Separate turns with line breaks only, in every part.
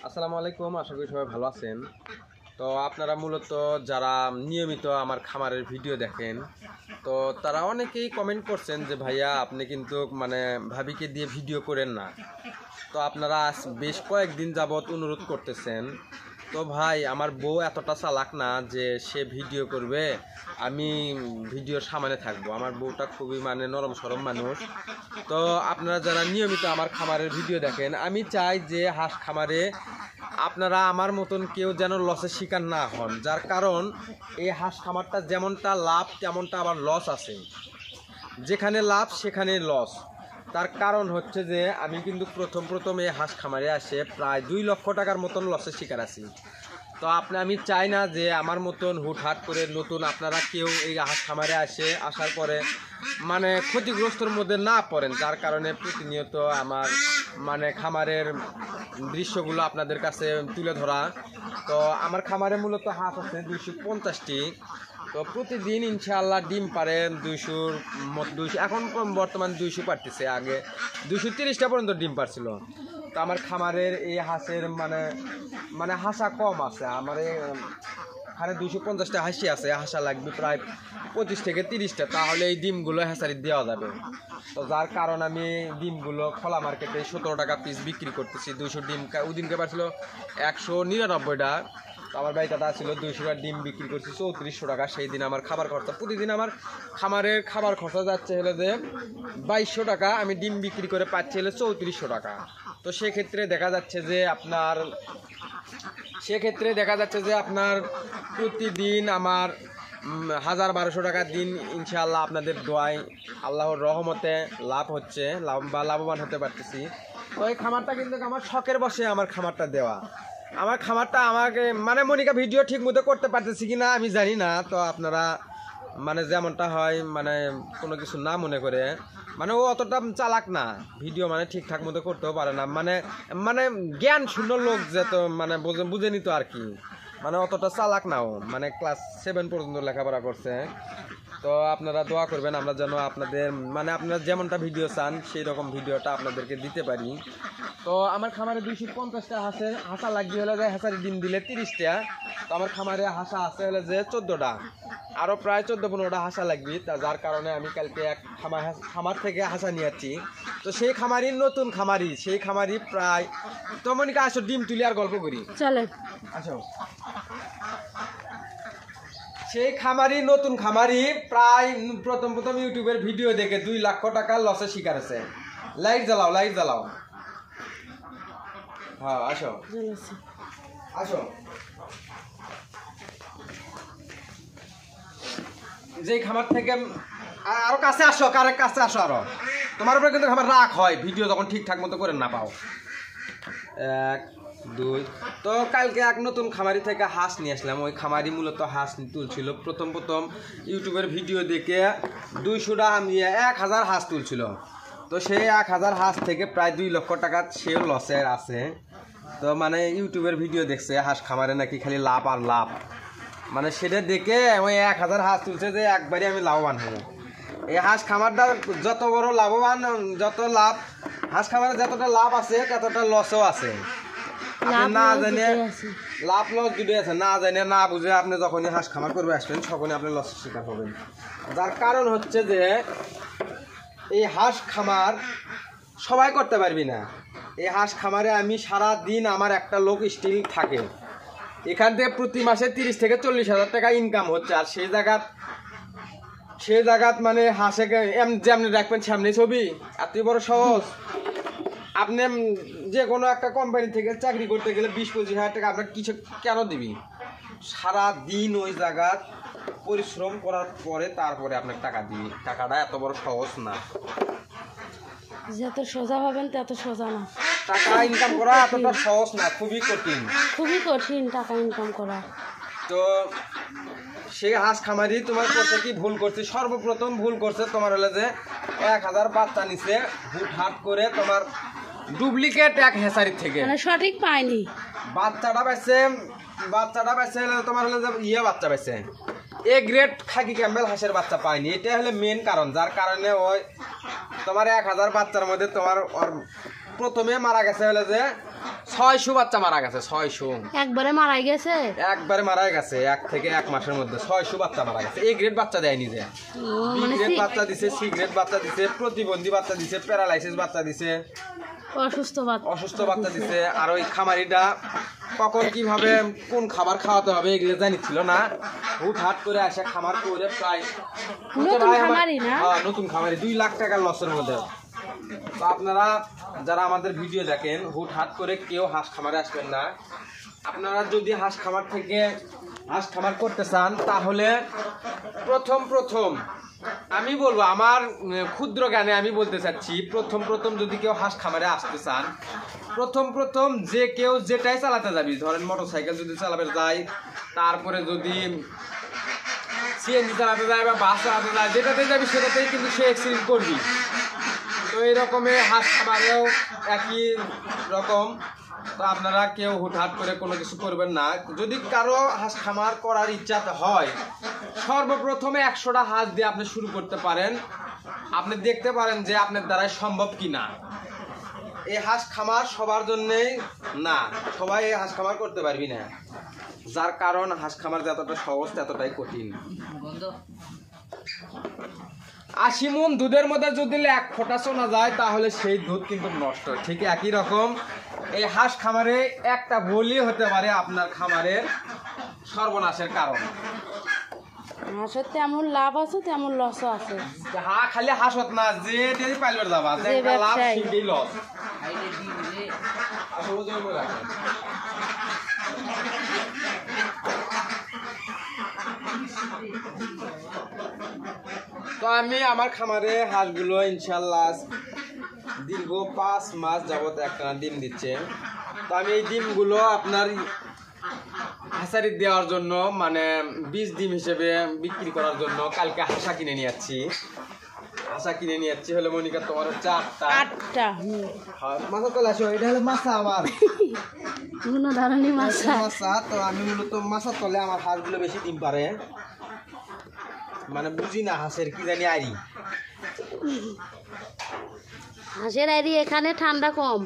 আসসালামু আলাইকুম, আশা করি সবাই ভালো আছেন। তো আপনারা মূলত যারা নিয়মিত আমার খামারের ভিডিও দেখেন, তো তারা অনেকেই কমেন্ট করছেন যে ভাইয়া আপনি কিন্তু ভাবিকে দিয়ে ভিডিও করেন না। তো আপনারা বেশ কয়েকদিন যাবৎ অনুরোধ করতেছেন। তো ভাই, আমার বউ এতটা চালাক না যে সে ভিডিও করবে আমি ভিডিওর সামনে থাকবো। আমার বউটা খুবই নরম সরম মানুষ। তো আপনারা যারা নিয়মিত আমার খামারের ভিডিও দেখেন, আমি চাই যে হাঁস খামারে আপনারা আমার মতন কেউ যেন লসের শিকার না হন। যার কারণ এই হাঁস খামারটা যেমনটা লাভ তেমনটা আবার লস আছে। যেখানে লাভ সেখানে লস। তার কারণ হচ্ছে যে আমি কিন্তু প্রথম এই হাঁস খামারে আসে প্রায় 2 লক্ষ টাকার মতন লসের শিকার আছি। তো আমি চাই না যে আমার মতন হুটহাট করে নতুন আপনারা কেউ এই হাঁস খামারে আসার পরে ক্ষতিগ্রস্তর মধ্যে না পড়েন। যার কারণে প্রতিনিয়ত আমার খামারের দৃশ্যগুলো আপনাদের কাছে তুলে ধরা। তো আমার খামারে মূলত হাঁস আছে 250টি। তো প্রতিদিন ইনশাআল্লাহ ডিম পারে 200 এখন বর্তমান 200 পারতেছে। আগে 230টা পর্যন্ত ডিম পারছিল। তো আমার খামারের এই হাঁসের হাঁসা কম আছে। আমার এখানে 250টা হাঁসি আছে। হাঁসা লাগবে প্রায় 25 থেকে 30টা, তাহলে এই ডিমগুলো হ্যাঁসারি দেওয়া যাবে। তো যার কারণ আমি ডিমগুলো খোলা মার্কেটে 17 টাকা পিস বিক্রি করতেছি। 200 ডিম ওদিনকে পারছিল 199টা। তো আমার বাড়িটা ছিল 200টা ডিম বিক্রি করছি 3400 টাকা। সেই দিন আমার খাবার খরচা, প্রতিদিন আমার খামারের খাবার খরচা যাচ্ছে হলে যে 2200 টাকা। আমি ডিম বিক্রি করে পাচ্ছি হলে 3400 টাকা। তো সেক্ষেত্রে দেখা যাচ্ছে যে আপনার প্রতিদিন আমার 1000-1200 টাকা দিন ইনশাআল্লাহ আপনাদের দোয়ায় আল্লাহর রহমতে লাভ হচ্ছে, লাভবান হতে পারতেছি। তো এই খামারটা কিন্তু আমার শখের বসে আমার খামারটা দেওয়া। আমার খামারটা আমাকে মনিকা ভিডিও ঠিক মতো করতে পারতেছি কিনা আমি জানি না। তো আপনারা যেমনটা হয় কোনো কিছু না মনে করে, ও অতটা চালাক না, ভিডিও ঠিকঠাক মতো করতেও পারে না। জ্ঞান শূন্য লোক যে, তো বুঝে নিত আর কি। অতটা চালাক নাও, ক্লাস 7 পর্যন্ত লেখাপড়া করছে। তো আপনারা দোয়া করবেন আমরা যেন আপনাদের আপনারা যেমনটা ভিডিও চান সেই রকম ভিডিওটা আপনাদেরকে দিতে পারি। তো আমার খামারে 250টা হাঁসা লাগবে হলে যে হাঁসারি ডিম দিলে 30টা। তো আমার খামারে হাঁসা আছে হলে যে 14টা, আরও প্রায় 14-15টা হাঁসা লাগবে। যার কারণে আমি কালকে এক খামার থেকে হাঁসা নিয়ে যাচ্ছি। তো সেই খামারি প্রায় তো মনিকা আসো ডিম তুলি আর গল্প করি, চলে আসো। সেই নতুন খামারি প্রায় প্রথম ইউটিউবের ভিডিও দেখে 2 লক্ষ টাকা লসের শিকার আছে। লাইট জ্বালাও। হ্যাঁ আসো। যে খামার থেকে আরো কাছে আসো, আরো তোমার উপরে কিন্তু খামার রাগ হয় ভিডিও যখন ঠিকঠাক মতো করে না পাও। 1 2। তো কালকে এক নতুন খামারি থেকে হাঁস নিয়ে আসলাম। ওই খামারি মূলত হাঁস তুলছিল প্রথম ইউটিউবের ভিডিও দেখে 200টা 1000 হাঁস তুলছিল। তো সেই 1000 হাঁস থেকে প্রায় 2 লক্ষ টাকা সেও লসের আছে। তো ইউটিউবের ভিডিও দেখছে হাঁস খামারে নাকি খালি লাভ আর লাভ, সেটা দেখে ওই 1000 হাঁস তুলছে যে একবারই আমি লাভবান হব। এই হাঁস খামারটা যত বড় লাভবান, যত লাভ হাঁস খামারে যতটা লাভ আছে ততটা লসও আছে। আপনি না জানে লাভ লস দুটোই আছে, না জানে না বুঝে আপনি যখনই হাঁস খামার করবে আসবেন তখনই আপনি লসের শিকার হবেন। যার কারণ হচ্ছে যে এই হাঁস খামার সবাই করতে পারবি না। এই হাঁস খামারে আমি সারা দিন আমার একটা লোক স্টিল থাকে, এখান থেকে প্রতি মাসে 30 থেকে 40 হাজার টাকা ইনকাম হচ্ছে। আর সেই জায়গাত হাঁসে যেমনি রাখবেন সামনে ছবি এত বড় সহজ। আপনি যে কোনো একটা কোম্পানি থেকে চাকরি করতে গেলে 20-25 হাজার টাকা আপনার কিছু কেন দিবি? সারা দিন ওই জায়গাত পরিশ্রম করার পরে তারপরে আপনার টাকা দিবি। টাকাটা এত বড় সহজ না,
যত সোজা হবেন তত সোজা না।
টাকা ইনকাম করা এতটা সহজ না, খুবই কঠিন
টাকা ইনকাম করা।
তো সেই হাঁস খামারি তোমার করছে কি ভুল করছে? সর্বপ্রথম ভুল করছে তোমার হলে যে 1000 বাচ্চা নিছে হুটহাট করে, তোমার ডুপ্লিকেট এক হেসারি থেকে
সঠিক পায়নি।
বাচ্চাটা পাইছে তোমার হলে যে বাচ্চা পাইছে এ গ্রেড খাকি ক্যাম্বেল হাঁসের বাচ্চা পায়নি। এটা হলে মেন কারণ, যার কারণে ওই তোমার 1000 বাচ্চার মধ্যে তোমার প্রথমে মারা গেছে হলে যে 600 বাচ্চা মারা গেছে, 600
একবারে মারাই গেছে।
একবারে মারা গেছে, 1 থেকে 1 মাসের মধ্যে 600 বাচ্চা মারা গেছে। এ গ্রেড বাচ্চা দেয়নি, যে বি গ্রেড বাচ্চা দিছে, সি গ্রেড বাচ্চা দিছে, প্রতিবন্ধী বাচ্চা দিছে, প্যারালাইসিস বাচ্চা দিছে, অসুস্থ বাচ্চা দিছে। আর ওই খামারিটা কখন কিভাবে কোন খাবার খাওয়াতে হবে এগুলো জানিছিল না, হুটহাট করে আসে খামার করে প্রায় নতুন খামারি 2 লাখ টাকার লসের মধ্যে। তো আপনারা যারা আমাদের ভিডিও দেখেন, হুটহাট করে কেউ হাঁস খামারে আসবেন না। আপনারা যদি হাঁস খামার থেকে হাঁস খামার করতে চান, তাহলে প্রথম আমি বলবো, আমার ক্ষুদ্র জ্ঞানে আমি বলতে চাচ্ছি, প্রথম যদি কেউ হাঁস খামারে আসতে চান, প্রথম যে কেউ যেটাই চালাতে যাবি, ধরেন মোটরসাইকেল যদি চালাতে যায়, তারপরে যদি সিএনজি চালাতে যায় বা বাস চালাতে যায়, যেটাতে যাবি সেটাতেই কিন্তু সে এক্সিডেন্ট করবি। তো এইরকমের হাঁস খামারেও একই রকম। তো আপনারা কেউ হুটহাট করে কোনো কিছু করবেন না। যদি কারো হাঁস খামার করার ইচ্ছা হয়, সর্বপ্রথমে 100টা হাঁস দিয়ে আপনি শুরু করতে পারেন। আপনি দেখতে পারেন যে আপনার দ্বারাই সম্ভব কিনা। এই হাঁস খামার সবার জন্যেই না, সবাই এই হাঁস খামার করতে পারবি না, যার কারণ হাঁস খামার যতটা সহজ ততটাই কঠিন। 80 মণ দুধের মধ্যে যদি 1 ফোঁটা সোনা যায়, তাহলে সেই দুধ কিন্তু নষ্ট। ঠিক একই রকম এই হাঁস খামারে একটা বলি হতে পারে আপনার খামারের সর্বনাশের কারণ।
হাঁসের তেমন লাভ আছে তেমন লসও আছে।
খালি হাঁসত না, যে পাইলবার যাবা, যে লাভ সেই লস। তো আমি আমার খামারে হাঁসগুলো ইনশাল্লাহ দীর্ঘ 5 মাস যাবত একটা ডিম দিচ্ছে। তো আমি এই ডিমগুলো আপনার হাঁসারি দেওয়ার জন্য, মানে 20 ডিম হিসেবে বিক্রি করার জন্য কালকে হাঁসা কিনে নিয়ে যাচ্ছি। হলো মনিকা তোমার হচ্ছে 8টা। মাথা তোলা আসো, এটা হলো মাছা আমার মাছা। তো আমি মূলত মাছা তলে আমার হাঁসগুলো বেশি ডিম পারে, মানে বুঝি না হাঁসের কি জানি আইরি।
হাঁসের আইরি এখানে ঠান্ডা কম,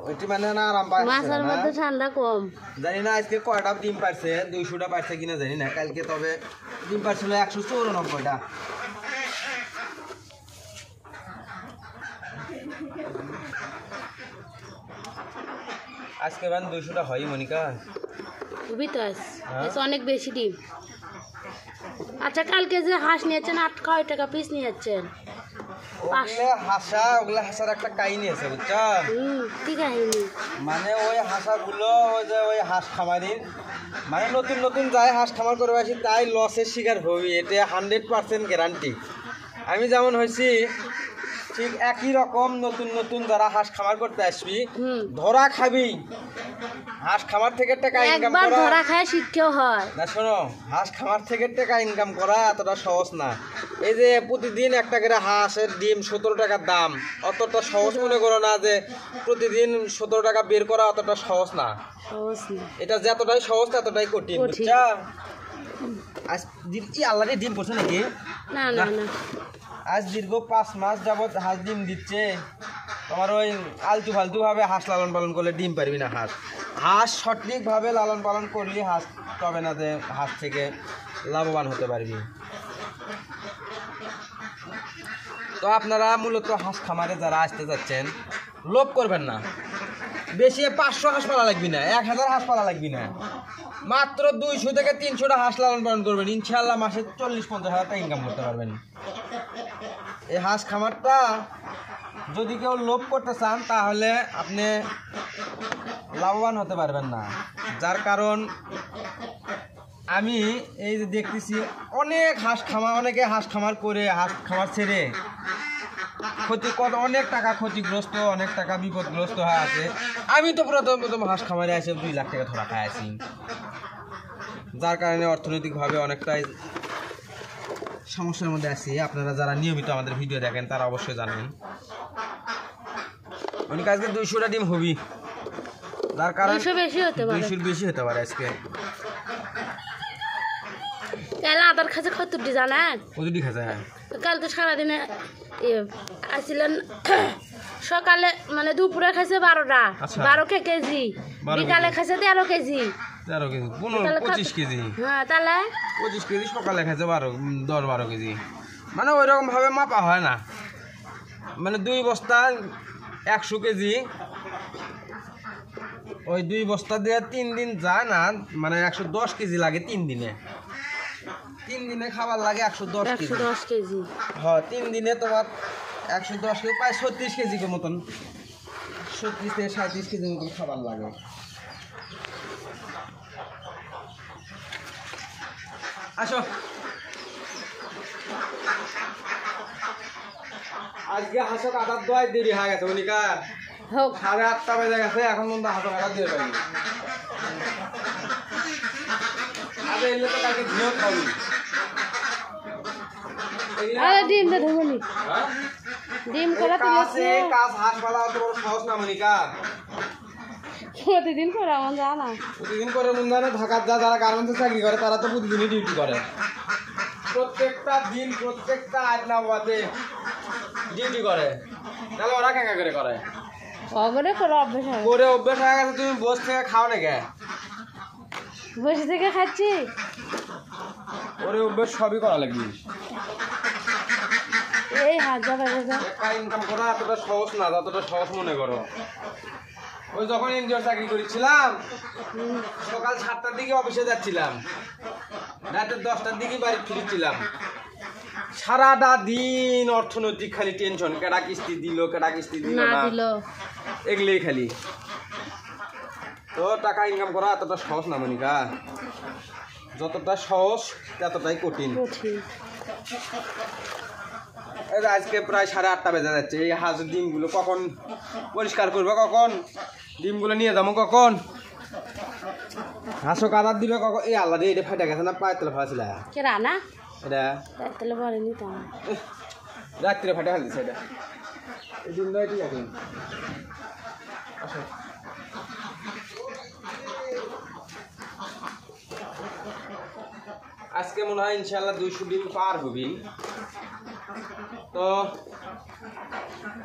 ওইটি মানে না আরাম পায়,
মাছের মধ্যে ঠান্ডা কম।
জানি না আজকে কয়টা ডিম পারছে, 200টা পারছে কিনা জানি না। কালকে তবে ডিম পারছিল 194টা। আজকে 200টা হয় মনিকা,
খুবই তো অনেক বেশি ডিম। আচ্ছা, কালকে যে হাঁস নিয়েছেন 8 টাকা পিস নিয়েছেন?
ওগুলা হাঁসার একটা কাহিনী আছে, বুঝছো?
কি কাহিনী?
মানে ওই হাঁসাগুলো ওই হাঁস খামারির, মানে নতুন যাই হাঁস খামার করে আসি তাই লসের শিকার হবি, এটা 100% গ্যারান্টি। আমি যেমন হয়েছি ঠিক একই রকম নতুন যারা হাঁস খামার করতে আসবি, ধরা খাবি। হাঁস খামার থেকে টাকা ইনকাম করা,
ধরা খায় শিক্ষাও হয় না।
শোনো, হাঁস খামার থেকে টাকা ইনকাম করা এতটা সহজ না। এই যে প্রতিদিন একটা করে হাঁসের ডিম 17 টাকার দাম, অতটা সহজ মনে করো না যে প্রতিদিন 17 টাকা বের করা অতটা সহজ না। এটা যতটাই সহজ ততটাই কঠিন, বুঝছা? আজ আল্লাহ ডিম করছে নাকি?
না না না,
আজ দীর্ঘ 5 মাস যাবত হাঁস ডিম দিচ্ছে। তোমার ওই আলতু ফালতু ভাবে হাঁস লালন পালন করলে ডিম পারবি না। হাঁস সঠিকভাবে লালন পালন করলে হাঁস তবে না যে হাঁস থেকে লাভবান হতে পারবি। তো আপনারা মূলত হাঁস খামারে যারা আসতে যাচ্ছেন, লোভ করবেন না। বেশি 500 হাঁস পালা লাগবি না, 1000 হাঁস পালা লাগবি না, মাত্র 200 থেকে 300টা হাঁস লালন পালন করবেন, ইনশাল্লাহ মাসে 40-50 হাজার টাকা ইনকাম করতে পারবেন। এই হাঁস খামারটা যদি কেউ লোভ করতে চান, তাহলে আপনি লাভবান হতে পারবেন না। যার কারণ আমি এই যে দেখতেছি অনেকে হাঁস খামার করে হাঁস খামার ছেড়ে অনেক টাকা ক্ষতিগ্রস্ত, অনেক টাকা বিপদগ্রস্ত হয়ে আছে। আমি তো প্রথম হাঁস খামারে এসে 2 লাখ টাকা ধরা খাই আছি, যার কারণে অর্থনৈতিকভাবে অনেকটাই সমস্যার মধ্যে আছি। আপনারা যারা নিয়মিত আমাদের ভিডিও দেখেন তারা অবশ্যই জানেন। অনেক আজকে 200টা ডিম হবি, যার কারণে 200 বেশি হতে পারে আজকে।
আদার খাঁচা কতটি জানেন?
কতটি খাঁচা?
কাল তো সারাদিনে আসছিলেন সকালে মানে দুপুরে খাইছে 12টা,
আচ্ছা।
12 কেজি,
12
বিকালে খাইছে 13 কেজি।
13 কেজি,
তাহলে
25 কেজি,
হ্যাঁ তাহলে
25 কেজি সকালে খাইছে 10-12 কেজি, মানে ওই রকম ভাবে মাপা হয় না, মানে 2 বস্তা 100 কেজি, ওই 2 বস্তা দিয়ে 3 দিন যায় না, মানে 110 কেজি লাগে 3 দিনে। 3 দিনে খাবার লাগে 110 কেজি।
110 কেজি।
হ্যাঁ 3 দিনে তোমার 110 কেজি, প্রায় 36 কেজি মতন, 36 থেকে 37 কেজি মতন খাবার লাগে। আসো, আজকে হাঁসো কাটার দোয়াই দেরি হয়ে গেছে মনিকা,
হোক
8:30 বেজে গেছে, এখন পর্যন্ত হাঁসো কাটা দিয়ে পারি। আগে এলে তো কালকে ঝিও খাবি।
আরে ডিম দে ধুবনি,
হ্যাঁ?
ডিম করা তুলেছে
কাজ হাঁস পালা অত বড় সহজ না মনিকা,
প্রতিদিন করে আমার জানা।
প্রতিদিন করে মন জানে, ঢাকার যারা গার্মেন্টসে চাকরি করে তারা তো প্রতিদিনই ডিউটি করে, প্রত্যেকটা দিন প্রত্যেকটা 8 নাম্বারে ডিউটি করে, তাহলে ওরা কেঙ্গা করে করে
অগরে করে অভ্যাস হবে,
করে অভ্যাস হয়ে গেছে। তুমি বসে থেকে খাও না কে?
বসে থেকে খাচ্ছি।
ওরে অভ্যাস সবই করা লাগবে।
এই হাজার হাজার
টাকা ইনকাম করা এতটা সহজ না, যতটা সহজ মনে করো। ওই যখন এনজিও চাকরি করেছিলাম, সকাল 7টার দিকে অফিসে যাচ্ছিলাম, রাতের 10টার দিকে বাড়ি ফিরছিলাম, সারাটা দিন অর্থনৈতিক খালি টেনশন, কেডা কিস্তি দিল কেডা কিস্তি দিল
না
না,
দিল।
এগুলোই খালি। তো টাকা ইনকাম করা এতটা সহজ না মনিকা, যতটা সহজ ততটাই কঠিন।
কঠিন।
এই যে আজকে প্রায় 8:30 বেজে যাচ্ছে, এই হাঁসের ডিমগুলো কখন পরিষ্কার করবে, কখন ডিমগুলো নিয়ে যাবো, কখন হাঁসও কাদার দিবে, কখন এই আল্লাহ রে, এটা ফাইটা গেছে না, পায়ের তলে ফাঁসিল
কে রানা
এটা,
তাহলে বলেনি তো
রাত্রে ফাটা ফেলছে এটা, এই ডিম দেয় ঠিক আছে। আসো, আজকে মনে হয় ইনশাল্লাহ 200 ডিম পার হবি। তো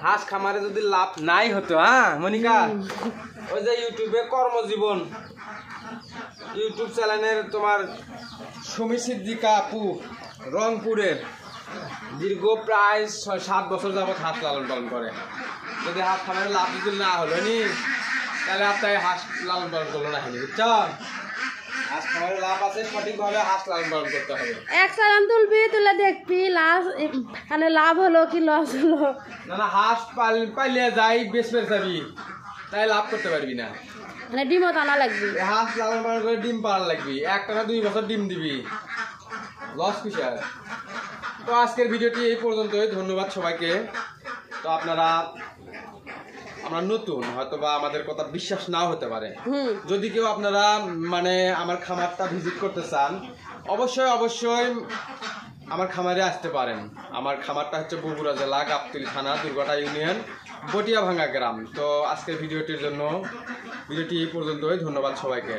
হাঁস খামারে যদি লাভ নাই হতো, হ্যাঁ মনিকা, ওই যে ইউটিউবে কর্মজীবন ইউটিউব চ্যানেলের তোমার সুমি সিদ্দিকা আপু রংপুরের, দীর্ঘ প্রায় 6-7 বছর যাবত হাঁস লালন পালন করে। যদি হাঁস খামারে লাভ যদি না হলো নি, তাহলে আপনার হাঁস লালন পালন করলো না, বুঝছ? হাঁস খামারে লাভ আছে, সঠিকভাবে হাঁস লালন পালন করতে হবে।
এক চালান তুলবি, তুলে দেখবি লাভ, মানে লাভ হলো কি লস হলো।
না না, হাঁস পাইলে যাই বেচবে যাবি, তাই লাভ করতে পারবি না।
মানে ডিমও টানা লাগবে,
হাঁস লালন পালন করে ডিম পাড়া লাগবি, 1 2 বছর ডিম দিবি, লস কিসের? তো আজকের ভিডিওটি এই পর্যন্তই, ধন্যবাদ সবাইকে। তো আপনারা, আমরা নতুন, হয়তো বা আমাদের কথা বিশ্বাস নাও হতে পারে, যদি কেউ আপনারা মানে আমার খামারটা ভিজিট করতে চান, অবশ্যই অবশ্যই আমার খামারে আসতে পারেন। আমার খামারটা হচ্ছে বগুড়া জেলা, গাবতলী থানা, দুর্গাটা ইউনিয়ন, বটিয়াভাঙ্গা গ্রাম। তো আজকের ভিডিওটির জন্য, ভিডিওটি এই পর্যন্তই, ধন্যবাদ সবাইকে।